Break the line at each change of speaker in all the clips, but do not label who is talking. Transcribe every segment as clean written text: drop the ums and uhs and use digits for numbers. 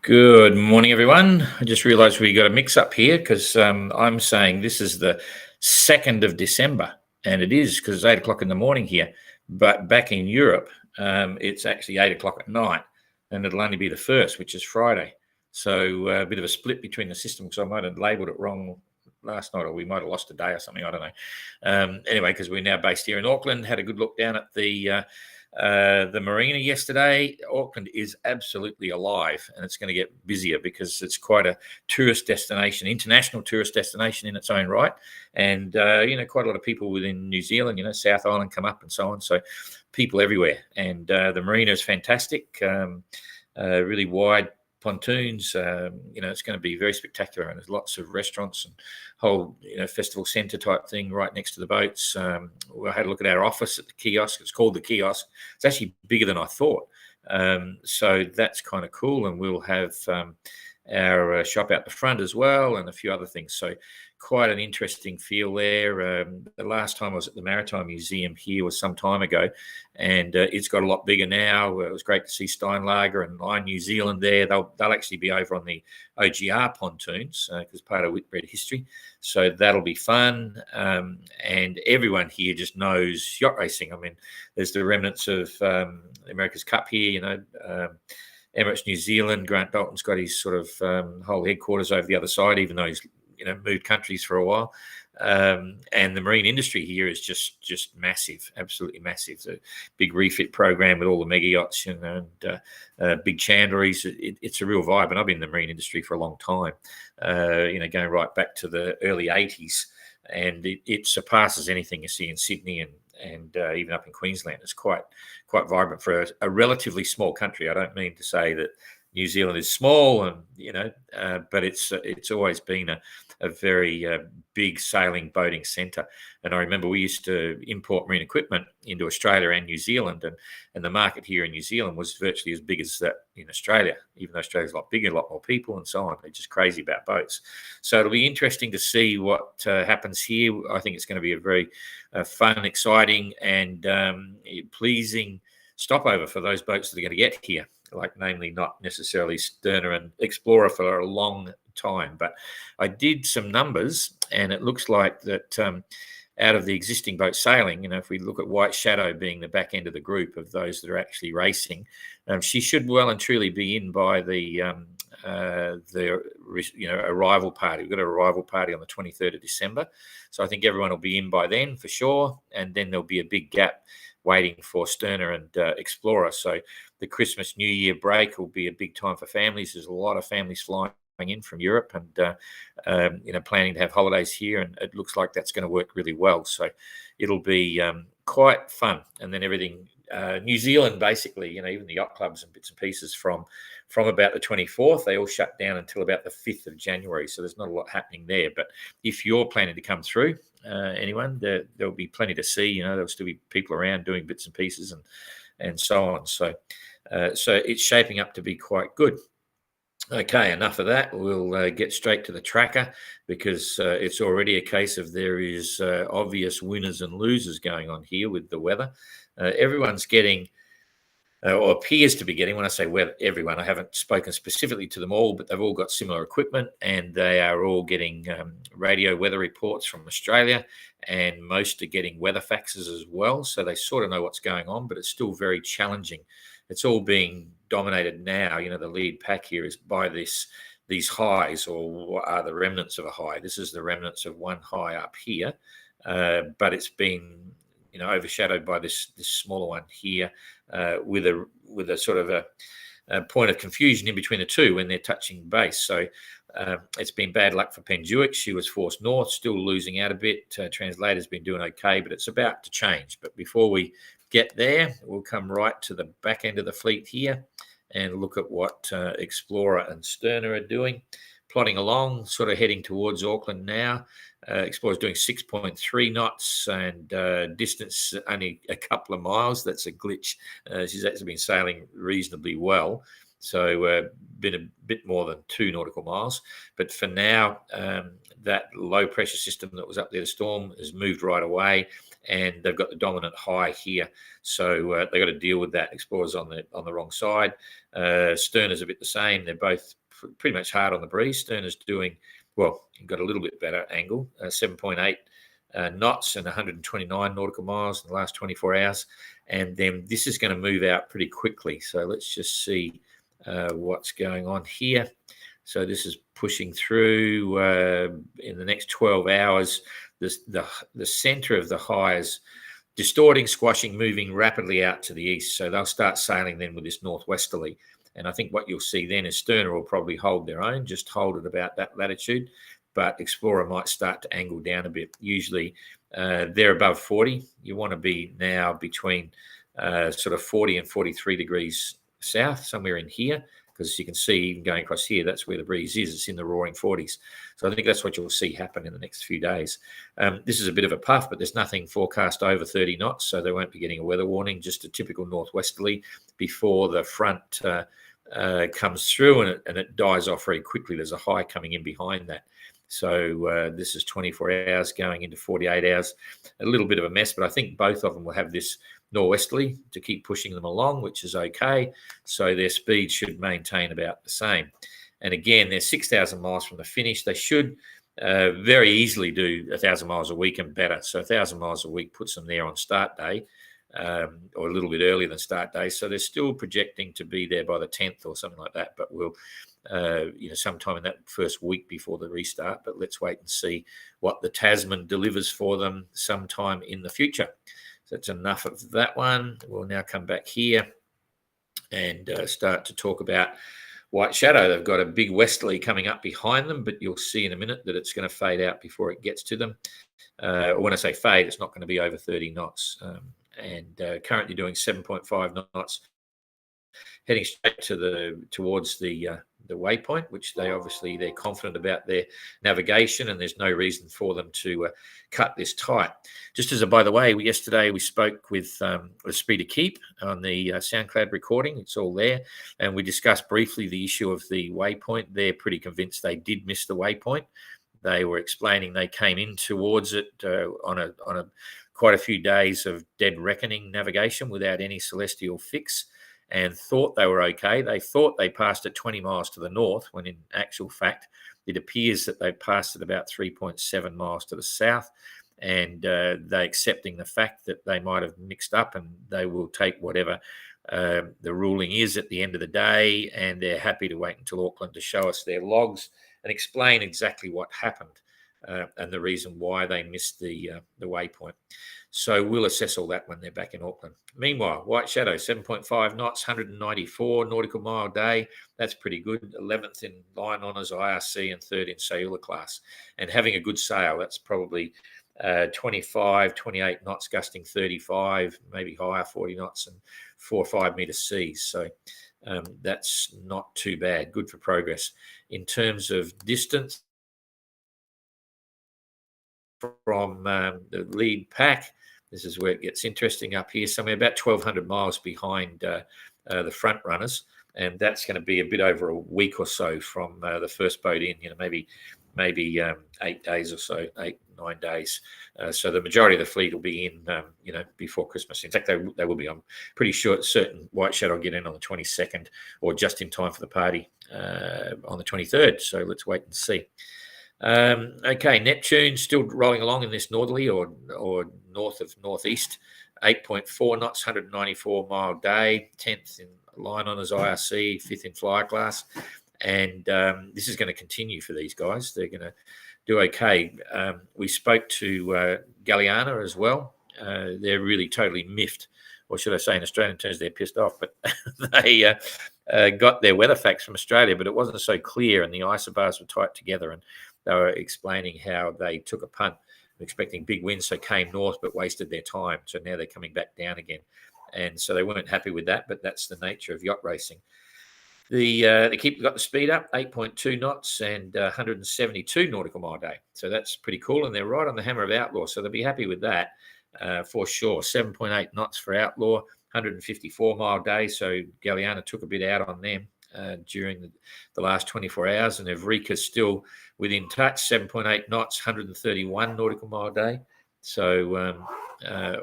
Good morning, everyone. I just realised we got a mix-up here because I'm saying this is the 2nd of December, and it is because it's 8 o'clock in the morning here. But back in Europe, it's actually 8 o'clock at night, and it'll only be the 1st, which is Friday. So a bit of a split between the systems. I might have labelled it wrong last night, or we might have lost a day or something. I don't know. Anyway, because we're now based here in Auckland, had a good look down at the marina yesterday. Auckland is absolutely alive, and it's going to get busier because it's quite a tourist destination, international tourist destination in its own right. And, quite a lot of people within New Zealand, South Island come up and so on. So people everywhere. And the marina is fantastic, really wide pontoons. It's going to be very spectacular, and there's lots of restaurants and whole festival centre type thing right next to the boats. We had a look at our office at the kiosk. It's called the kiosk. It's actually bigger than I thought, so that's kind of cool. And we'll have our shop out the front as well, and a few other things. So quite an interesting feel there. The last time I was at the Maritime Museum here was some time ago, and it's got a lot bigger now. It was great to see Steinlager and Line New Zealand there. They'll actually be over on the OGR pontoons because part of Whitbread history. So that'll be fun. And everyone here just knows yacht racing. I mean, there's the remnants of America's Cup here, Emirates New Zealand. Grant Dalton's got his sort of whole headquarters over the other side, even though he's moved countries for a while. And the marine industry here is just massive, absolutely massive. It's a big refit program with all the mega yachts, and big chandleries. It's a real vibe. And I've been in the marine industry for a long time, going right back to the early 80s. And it surpasses anything you see in Sydney and even up in Queensland. It's quite vibrant for a relatively small country. I don't mean to say that New Zealand is small, and but it's always been a very big sailing boating centre. And I remember we used to import marine equipment into Australia and New Zealand, and the market here in New Zealand was virtually as big as that in Australia, even though Australia's a lot bigger, a lot more people and so on. They're just crazy about boats. So it'll be interesting to see what happens here. I think it's going to be a very fun, exciting and pleasing stopover for those boats that are going to get here, like namely not necessarily Sterner and Explorer for a long time. But I did some numbers, and it looks like that out of the existing boats sailing, if we look at White Shadow being the back end of the group of those that are actually racing, she should well and truly be in by the arrival party. We've got an arrival party on the 23rd of December. So I think everyone will be in by then for sure. And then there'll be a big gap waiting for Sterner and Explorer. So the Christmas New Year break will be a big time for families. There's a lot of families flying in from Europe and planning to have holidays here, and it looks like that's going to work really well. So it'll be quite fun. And then everything New Zealand, basically, even the yacht clubs and bits and pieces from about the 24th, they all shut down until about the 5th of January. So there's not a lot happening there. But if you're planning to come through, anyone, there'll be plenty to see. There'll still be people around doing bits and pieces and so on. So it's shaping up to be quite good. Okay, enough of that. We'll get straight to the tracker, because it's already a case of there is obvious winners and losers going on here with the weather. Everyone's getting, or appears to be getting, when I say weather, everyone, I haven't spoken specifically to them all, but they've all got similar equipment, and they are all getting radio weather reports from Australia, and most are getting weather faxes as well. So they sort of know what's going on, but it's still very challenging. It's all being dominated now. The lead pack here is by these highs, or what are the remnants of a high. This is the remnants of one high up here, but it's been overshadowed by this smaller one here, with a sort of a point of confusion in between the two when they're touching base. So it's been bad luck for Penduic. She was forced north, still losing out a bit. Translator's been doing okay, but it's about to change. But before we get there, we'll come right to the back end of the fleet here and look at what Explorer and Sterner are doing. Plotting along, sort of heading towards Auckland now. Explorer's doing 6.3 knots and distance only a couple of miles. That's a glitch. She's actually been sailing reasonably well. So been a bit more than 2 nautical miles. But for now, that low pressure system that was up there, the storm, has moved right away. and they've got the dominant high here. So they've got to deal with that. Explorer's on the wrong side. Sterner's a bit the same. They're both pretty much hard on the breeze. Sterner's doing, well, got a little bit better angle, 7.8 knots and 129 nautical miles in the last 24 hours. And then this is going to move out pretty quickly. So let's just see what's going on here. So this is pushing through in the next 12 hours. The center of the high is distorting, squashing, moving rapidly out to the east. So they'll start sailing then with this northwesterly. And I think what you'll see then is Sterner will probably hold their own, just hold at about that latitude. But Explorer might start to angle down a bit. Usually they're above 40. You want to be now between sort of 40 and 43 degrees south, somewhere in here, because you can see even going across here, that's where the breeze is. It's in the roaring 40s. So I think that's what you'll see happen in the next few days. This is a bit of a puff, but there's nothing forecast over 30 knots, so they won't be getting a weather warning, just a typical northwesterly before the front comes through and it dies off very quickly. There's a high coming in behind that. So this is 24 hours going into 48 hours. A little bit of a mess, but I think both of them will have this northwesterly to keep pushing them along, which is okay. So their speed should maintain about the same. And again, they're 6,000 miles from the finish. They should very easily do 1,000 miles a week and better. So 1,000 miles a week puts them there on start day, or a little bit earlier than start day. So they're still projecting to be there by the 10th or something like that, but we'll sometime in that first week before the restart. But let's wait and see what the Tasman delivers for them sometime in the future. So that's enough of that one. We'll now come back here and start to talk about White Shadow. They've got a big westerly coming up behind them, but you'll see in a minute that it's going to fade out before it gets to them. When I say fade, it's not going to be over 30 knots. And currently doing 7.5 knots, heading straight towards the waypoint, which they're confident about their navigation, and there's no reason for them to cut this tight. Just as a by the way, yesterday we spoke with Speed to Keep on the SoundCloud recording. It's all there, and we discussed briefly the issue of the waypoint. They're pretty convinced they did miss the waypoint. They were explaining they came in towards it on a quite a few days of dead reckoning navigation without any celestial fix, and thought they were okay. They thought they passed it 20 miles to the north, when in actual fact, it appears that they passed it about 3.7 miles to the south, and they're accepting the fact that they might have mixed up, and they will take whatever the ruling is at the end of the day, and they're happy to wait until Auckland to show us their logs and explain exactly what happened and the reason why they missed the waypoint. So we'll assess all that when they're back in Auckland. Meanwhile, White Shadow, 7.5 knots, 194 nautical mile day. That's pretty good. 11th in line honours, IRC, and 3rd in Sailor class. And having a good sail, that's probably 25, 28 knots, gusting 35, maybe higher, 40 knots, and 4 or 5 metre seas. So that's not too bad. Good for progress. In terms of distance from the lead pack, this is where it gets interesting up here, somewhere about 1,200 miles behind the front runners. And that's going to be a bit over a week or so from the first boat in, maybe 8 days or so, 8-9 days. So the majority of the fleet will be in, before Christmas. In fact, they will be. I'm pretty sure certain White Shadow will get in on the 22nd, or just in time for the party on the 23rd. So let's wait and see. Okay, Neptune still rolling along in this northerly or north of northeast, 8.4 knots, 194 mile day, 10th in line honours IRC, 5th in flyer class. And this is going to continue for these guys. They're going to do okay. We spoke to Galliana as well. They're really totally miffed, or should I say in Australian terms, they're pissed off. But they got their weather facts from Australia, but it wasn't so clear, and the isobars were tight together, and they were explaining how they took a punt, expecting big winds, so came north but wasted their time. So now they're coming back down again. And so they weren't happy with that, but that's the nature of yacht racing. They got the speed up, 8.2 knots and 172 nautical mile day. So that's pretty cool, and they're right on the hammer of Outlaw, so they'll be happy with that for sure. 7.8 knots for Outlaw, 154 mile day, so Galliana took a bit out on them during the last 24 hours, and Evrika's still within touch, 7.8 knots, 131 nautical mile day. So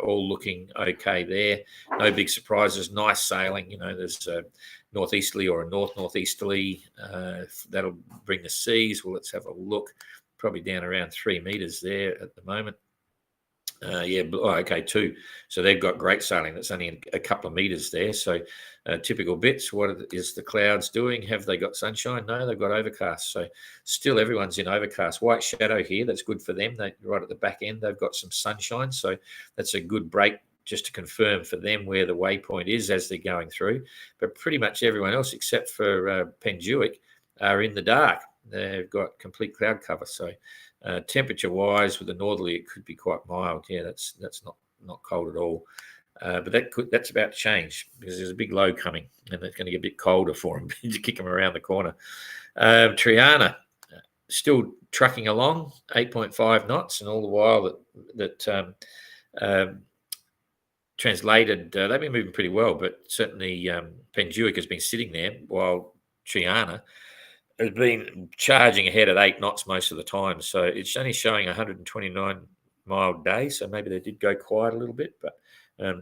all looking okay there. No big surprises. Nice sailing. There's a northeasterly or a northeasterly. That'll bring the seas. Well, let's have a look. Probably down around 3 meters there at the moment. Okay, 2. So they've got great sailing. That's only a couple of meters there. So typical bits. What is the clouds doing? Have they got sunshine? No, they've got overcast. So still everyone's in overcast. White shadow here. That's good for them. Right at the back end, they've got some sunshine. So that's a good break just to confirm for them where the waypoint is as they're going through. But pretty much everyone else except for Penjuic are in the dark. They've got complete cloud cover. So temperature-wise, with the northerly, it could be quite mild. Yeah, that's not cold at all. But that's about to change because there's a big low coming, and it's going to get a bit colder for them to kick them around the corner. Triana still trucking along, 8.5 knots, and all the while that translated, they've been moving pretty well, but certainly Penjuic has been sitting there while Triana has been charging ahead at 8 knots most of the time. So it's only showing 129-mile day. So maybe they did go quiet a little bit, but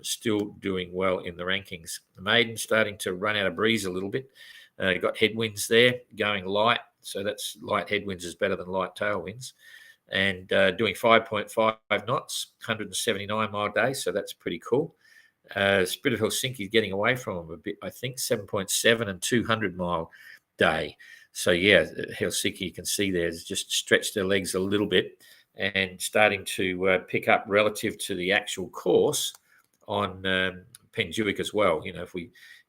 still doing well in the rankings. The Maiden starting to run out of breeze a little bit. Got headwinds there, going light. So that's light headwinds is better than light tailwinds. And doing 5.5 knots, 179-mile day. So that's pretty cool. Spirit of Helsinki is getting away from them a bit, I think, 7.7 and 200-mile day. So, yeah, Helsinki, you can see there's just stretched their legs a little bit and starting to pick up relative to the actual course on Penjuic as well.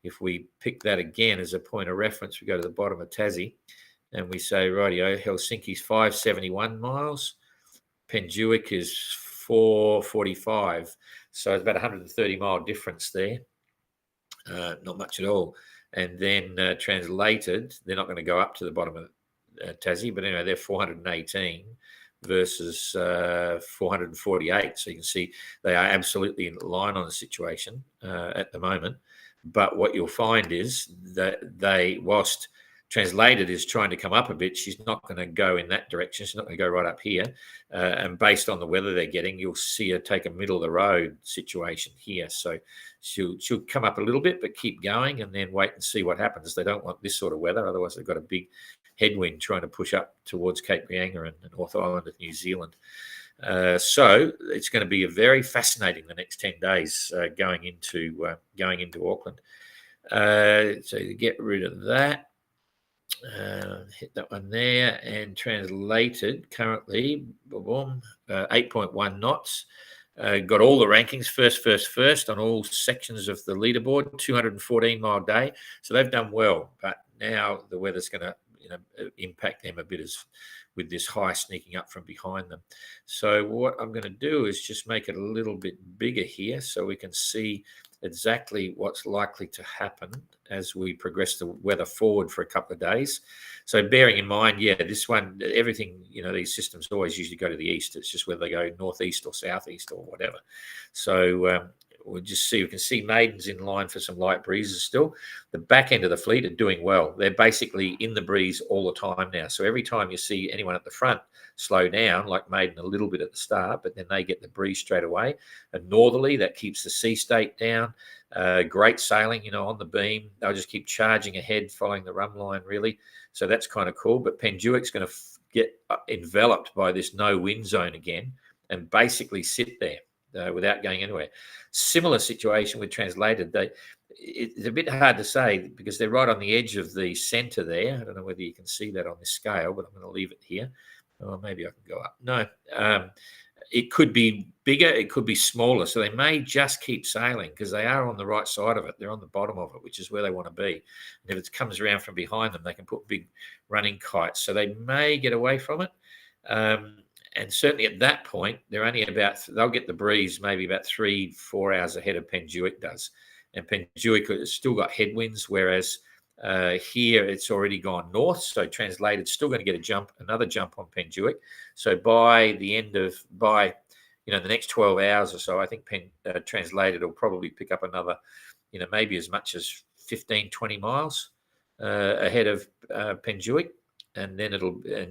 If we pick that again as a point of reference, we go to the bottom of Tassie and we say, rightio, Helsinki's 571 miles, Penjuic is 445. So it's about 130-mile difference there. Not much at all. And then translated, they're not going to go up to the bottom of Tassie, but anyway, they're 418 versus 448. So you can see they are absolutely in line on the situation at the moment. But what you'll find is that whilst translated is trying to come up a bit, she's not going to go in that direction. She's not going to go right up here. And based on the weather they're getting, you'll see her take a middle of the road situation here. So she'll come up a little bit, but keep going and then wait and see what happens. They don't want this sort of weather. Otherwise, they've got a big headwind trying to push up towards Cape Reinga and the North Island of New Zealand. So it's going to be very fascinating the next 10 days going into Auckland. So to get rid of that, hit that one there, and translated currently 8.1 knots. Got all the rankings first on all sections of the leaderboard, 214-mile day. So they've done well, but now the weather's going to impact them a bit with this high sneaking up from behind them. So what I'm going to do is just make it a little bit bigger here so we can see exactly what's likely to happen as we progress the weather forward for a couple of days. So bearing in mind, this one, everything, these systems always usually go to the east. It's just whether they go northeast or southeast or whatever. So we can see Maidens in line for some light breezes still. The back end of the fleet are doing well. They're basically in the breeze all the time now. So every time you see anyone at the front slow down, like Maiden a little bit at the start, but then they get the breeze straight away. And northerly, that keeps the sea state down. Great sailing, on the beam. They'll just keep charging ahead, following the rum line, really. So that's kind of cool. But Penjuic's going to get enveloped by this no wind zone again and basically sit there. Without going anywhere. Similar situation with translated. It's a bit hard to say because they're right on the edge of the centre there. I don't know whether you can see that on this scale, but I'm going to leave it here. Or maybe I can go up. No, it could be bigger. It could be smaller. So they may just keep sailing because they are on the right side of it. They're on the bottom of it, which is where they want to be. And if it comes around from behind them, they can put big running kites. So they may get away from it. And certainly at that point, they'll get the breeze maybe about 3-4 hours ahead of Penjuic does. And Penjuic has still got headwinds, whereas here it's already gone north. So translated, still going to get another jump on Penjuic. So by the next 12 hours or so, I think translated will probably pick up another, maybe as much as 15, 20 miles ahead of Penjuic. And then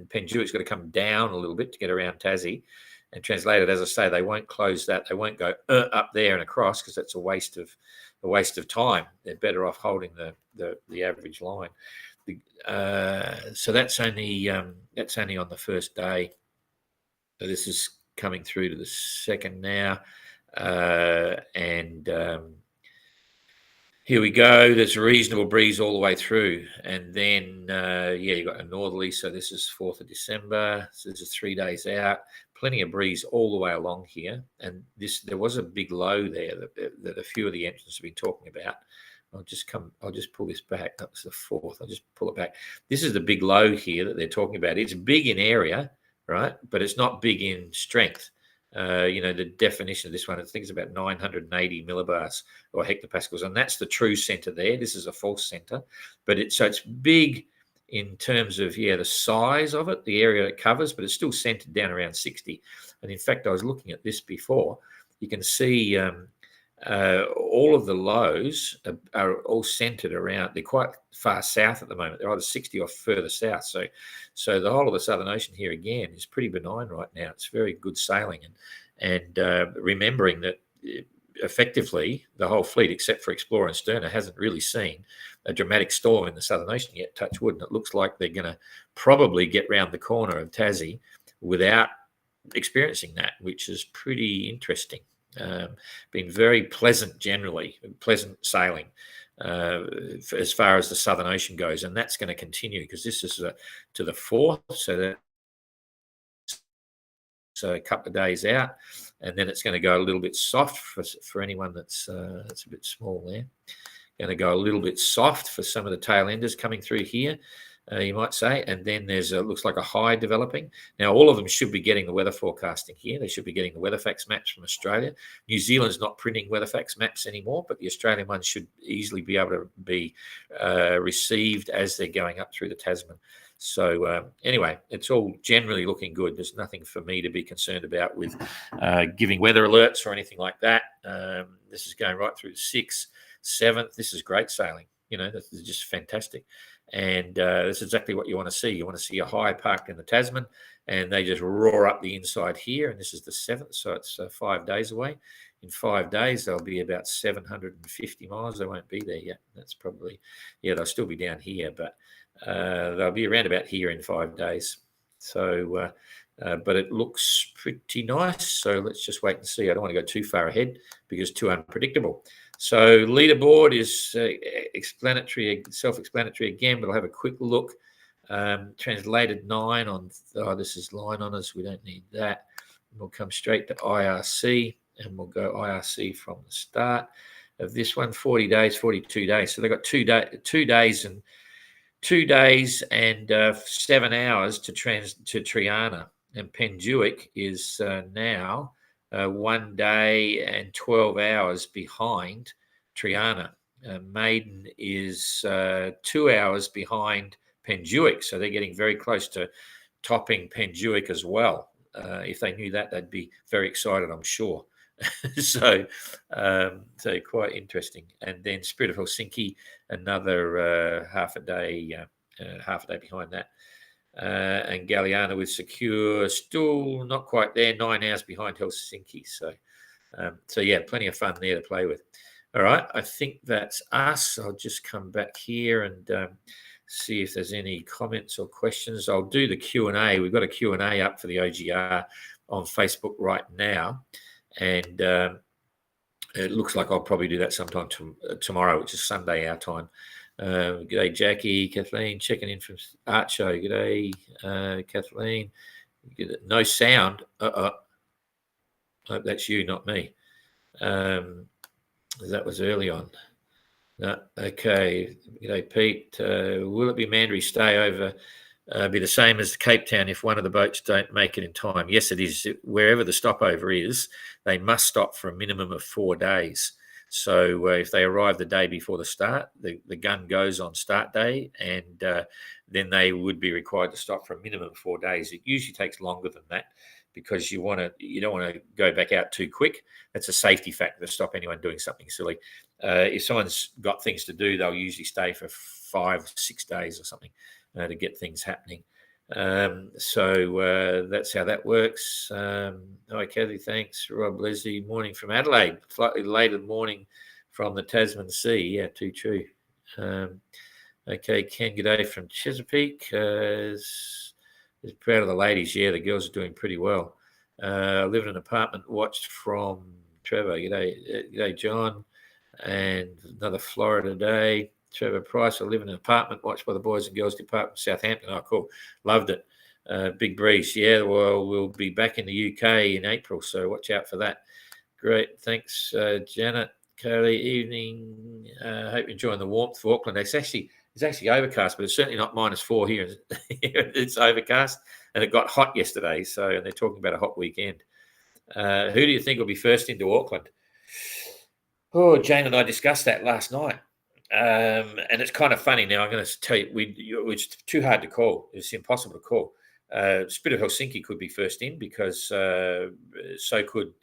Penjuic's got to come down a little bit to get around Tassie. And translated, as I say, they won't close that. They won't go up there and across, because that's a waste of time. They're better off holding the average line. So that's only on the first day. So this is coming through to the second now, and here we go. There's a reasonable breeze all the way through, and then you got a northerly. So this is 4th of December. So this is 3 days out. Plenty of breeze all the way along here, and there was a big low there that a few of the entrants have been talking about. I'll just pull this back. That was the 4th. I'll just pull it back. This is the big low here that they're talking about. It's big in area, right? But it's not big in strength. The definition of this one, I think it's about 980 millibars or hectopascals, and that's the true center there. This is a false center, but it's big in terms of the size of it, the area it covers, but it's still centered down around 60. And in fact, I was looking at this before. You can see all of the lows are all centered around. They're quite far south at the moment. They're either 60 or further south. So the whole of the Southern Ocean here again is pretty benign right now. It's very good sailing, and remembering that effectively the whole fleet, except for Explorer and Sterner, hasn't really seen a dramatic storm in the Southern Ocean yet. Touch wood, and it looks like they're going to probably get round the corner of Tassie without experiencing that, which is pretty interesting. Been very pleasant generally, pleasant sailing as far as the Southern Ocean goes, and that's going to continue because this is to the 4th, so a couple of days out, and then it's going to go a little bit soft for anyone that's a bit small there. Going to go a little bit soft for some of the tail enders coming through here. You might say, and then there's looks like a high developing. Now, all of them should be getting the weather forecasting here. They should be getting the WeatherFax maps from Australia. New Zealand's not printing WeatherFax maps anymore, but the Australian ones should easily be able to be received as they're going up through the Tasman. So anyway, it's all generally looking good. There's nothing for me to be concerned about with giving weather alerts or anything like that. This is going right through the 6th, 7th. This is great sailing. This is just fantastic. And that's exactly what you want to see. You want to see a high parked in the Tasman, and they just roar up the inside here. And this is the 7th, so it's 5 days away. In 5 days, they'll be about 750 miles. They won't be there yet. That's probably, they'll still be down here, but they'll be around about here in 5 days. So, but it looks pretty nice. So let's just wait and see. I don't want to go too far ahead because it's too unpredictable. So leaderboard is self-explanatory again, but I'll have a quick look. Translated 9 on, this is line honours. We don't need that. We'll come straight to IRC, and we'll go IRC from the start of this one, 40 days, 42 days. So they've got 2 days and 7 hours to Triana, and Penduic is now 1 day and 12 hours behind Triana. Maiden is 2 hours behind Penduic, so they're getting very close to topping Penduic as well. If they knew that, they'd be very excited, I'm sure. So quite interesting. And then Spirit of Helsinki, another half a day behind that. And Galliana with Secure, still not quite there, 9 hours behind Helsinki. So plenty of fun there to play with. All right, I think that's us. I'll just come back here and see if there's any comments or questions. I'll do the Q&A. We've got a Q&A up for the OGR on Facebook right now, and it looks like I'll probably do that sometime tomorrow, which is Sunday our time. G'day, Jackie. Kathleen checking in from Art Show. G'day, Kathleen. No sound. Hope that's you, not me. That was early on. No, okay. G'day, Pete. Will it be Mandurah stay over? Be the same as Cape Town if one of the boats don't make it in time? Yes, it is. Wherever the stopover is, they must stop for a minimum of 4 days. So if they arrive the day before the start, the gun goes on start day, and then they would be required to stop for a minimum of 4 days. It usually takes longer than that because you don't want to go back out too quick. That's a safety factor to stop anyone doing something silly. If someone's got things to do, they'll usually stay for 5 or 6 days or something to get things happening. So that's how that works. Hi, Kathy. Thanks. Rob Leslie, morning from Adelaide. Slightly later morning from the Tasman Sea. Yeah, too true. Okay, Ken, good day from Chesapeake. Is proud of the ladies. Yeah, the girls are doing pretty well. Live in an apartment. Watched from Trevor. G'day, John. And another Florida day. Trevor Price. I live in an apartment. Watched by the boys and girls department, Southampton. Oh, cool. Loved it. Big breeze. Yeah, well, we'll be back in the UK in April, so watch out for that. Great. Thanks, Janet. Carly, evening. Hope you're enjoying the warmth for Auckland. It's actually overcast, but it's certainly not -4 here. It's overcast, and it got hot yesterday. So, and they're talking about a hot weekend. Who do you think will be first into Auckland? Oh, Jane and I discussed that last night, and it's kind of funny. Now I'm going to tell you, it's too hard to call. It's impossible to call. Spirit of Helsinki could be first in because so could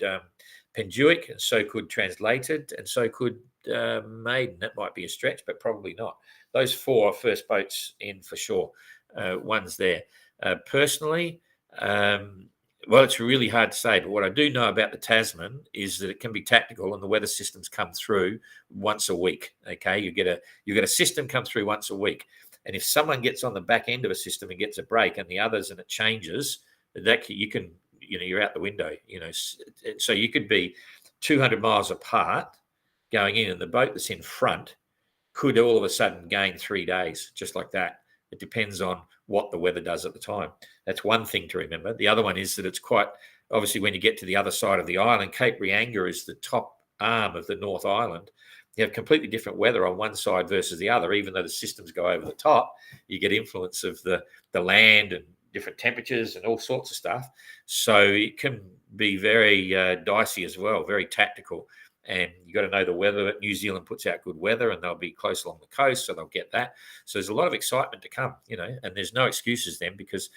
Penjuic, and so could Translated, and so could Maiden. That might be a stretch, but probably not. Those 4 are first boats in for sure. One's there. Personally, well, it's really hard to say, but what I do know about the Tasman is that it can be tactical, and the weather systems come through once a week. Okay, you get a system come through once a week, and if someone gets on the back end of a system and gets a break, and the others, and it changes, that you can, you're out the window. So you could be 200 miles apart going in, and the boat that's in front could all of a sudden gain 3 days, just like that. It depends on what the weather does at the time. That's one thing to remember. The other one is that it's quite obviously when you get to the other side of the island. Cape Reinga is the top arm of the North Island. You have completely different weather on one side versus the other. Even though the systems go over the top, you get influence of the land and different temperatures and all sorts of stuff. So it can be very dicey as well, very tactical. And you got to know the weather. New Zealand puts out good weather, and they'll be close along the coast, so they'll get that. So there's a lot of excitement to come, and there's no excuses then, because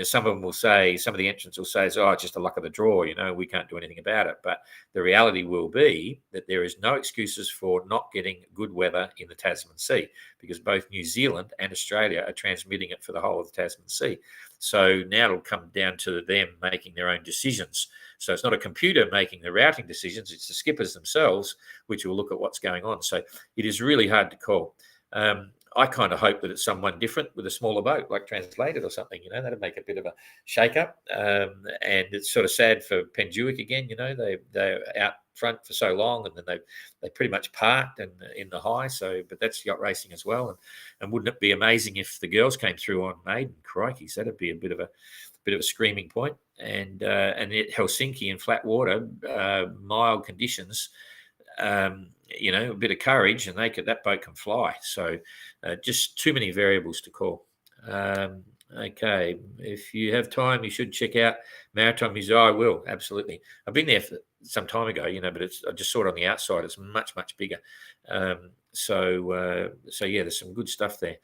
some of them will say, some of the entrants will say, it's just the luck of the draw, we can't do anything about it. But the reality will be that there is no excuses for not getting good weather in the Tasman Sea, because both New Zealand and Australia are transmitting it for the whole of the Tasman Sea. So now it'll come down to them making their own decisions. So it's not a computer making the routing decisions, it's the skippers themselves, which will look at what's going on. So it is really hard to call. I kind of hope that it's someone different with a smaller boat, like Translated or something, that'd make a bit of a shake-up. And it's sort of sad for Penjuic again, they're out front for so long, and then they pretty much parked and in the high. So, but that's yacht racing as well. And wouldn't it be amazing if the girls came through on Maiden? Crikey, that'd be a bit of a screaming point. And at Helsinki in flat water, mild conditions, a bit of courage, and that boat can fly. So just too many variables to call. Okay, if you have time, you should check out Maritime Museum. I will, absolutely. I've been there for some time ago, but I just saw it on the outside. It's much, much bigger. So yeah, there's some good stuff there.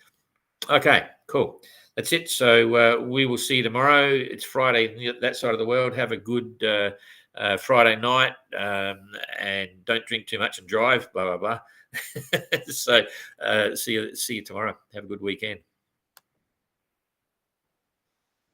Okay, cool. That's it. So we will see you tomorrow. It's Friday that side of the world. Have a good Friday night, and don't drink too much and drive. Blah blah blah. So see you tomorrow. Have a good weekend.